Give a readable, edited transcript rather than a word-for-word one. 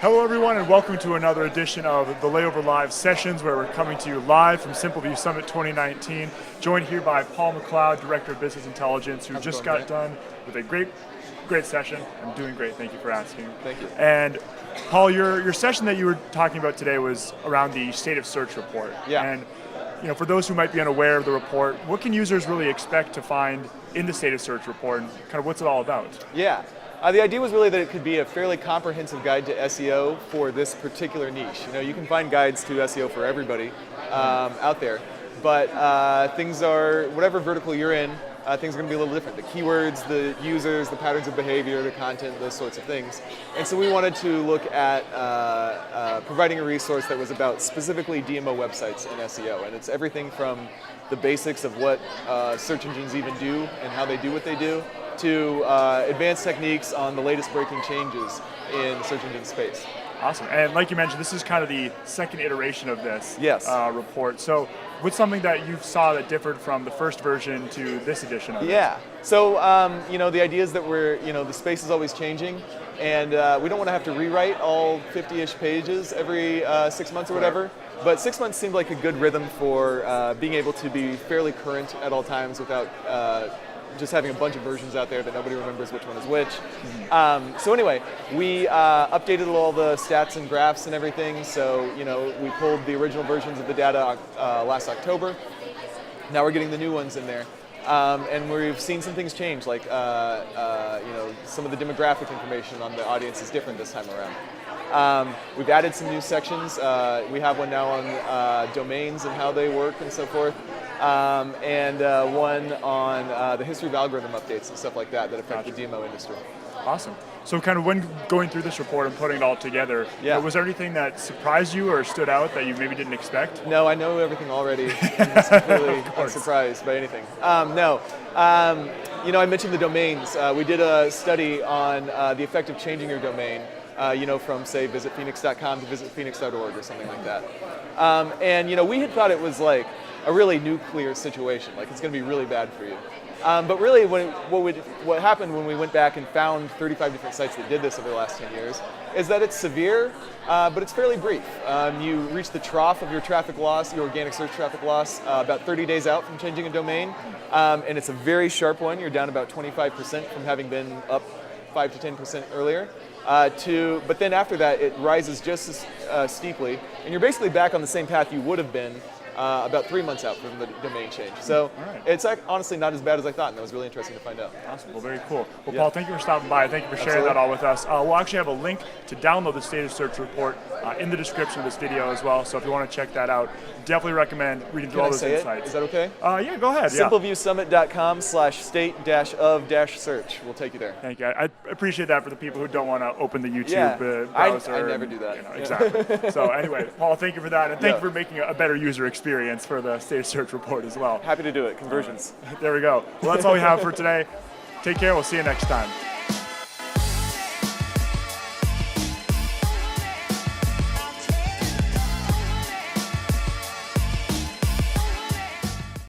Hello everyone and welcome to another edition of the Layover Live sessions where we're coming to you live from SimpleView Summit 2019, joined here by Paul McLeod, Director of Business Intelligence, who just got done with a great session. I'm doing great, thank you for asking. Thank you. And Paul, your session that you were talking about today was around the State of Search report. Yeah. And for those who might be unaware of the report, what can users really expect to find in the State of Search report and kind of what's it all about? Yeah. The idea was really that it could be a fairly comprehensive guide to SEO for this particular niche. You can find guides to SEO for everybody out there, but things are, whatever vertical you're in, things are going to be a little different. The keywords, the users, the patterns of behavior, the content, those sorts of things. And so we wanted to look at providing a resource that was about specifically DMO websites and SEO. And it's everything from the basics of what search engines even do and how they do what they do, to advanced techniques on the latest breaking changes in the search engine space. Awesome. And like you mentioned, this is kind of the second iteration of this report. So what's something that you saw that differed from the first version to this edition of it? Yeah. So, the idea is that the space is always changing, and we don't want to have to rewrite all 50-ish pages every 6 months or whatever. But 6 months seemed like a good rhythm for being able to be fairly current at all times without just having a bunch of versions out there that nobody remembers which one is which. So anyway, we updated all the stats and graphs and everything. So we pulled the original versions of the data last October. Now we're getting the new ones in there. And we've seen some things change, like some of the demographic information on the audience is different this time around. We've added some new sections. We have one now on domains and how they work and so forth, and one on the history of algorithm updates and stuff like that affect the DMO industry. Awesome. So kind of when going through this report and putting it all together, was there anything that surprised you or stood out that you maybe didn't expect? No, I know everything already. I'm just completely unsurprised by anything. No. I mentioned the domains. We did a study on the effect of changing your domain, from, say, visitphoenix.com to visitphoenix.org or something like that. And we had thought it was like a really nuclear situation, like it's going to be really bad for you. But really, what happened when we went back and found 35 different sites that did this over the last 10 years is that it's severe, but it's fairly brief. You reach the trough of your traffic loss, your organic search traffic loss, about 30 days out from changing a domain, and it's a very sharp one. You're down about 25% from having been up 5 to 10% earlier. But then after that, it rises just as steeply, and you're basically back on the same path you would have been about 3 months out from the domain change. So it's honestly not as bad as I thought, and that was really interesting to find out. Awesome. Well, very cool. Well, Paul, thank you for stopping by. Thank you for sharing that all with us. We'll actually have a link to download the State of Search report in the description of this video as well. So if you want to check that out, definitely recommend reading through all those insights. Is that okay? Yeah, go ahead. SimpleViewSummit.com/state-of-search will take you there. Thank you. I appreciate that for the people who don't want to open the YouTube browser. I never do that. Exactly. So anyway, Paul, thank you for that, and thank you for making a better user experience for the State of Search report as well. Happy to do it. Conversions. There we go. Well, that's all we have for today. Take care. We'll see you next time.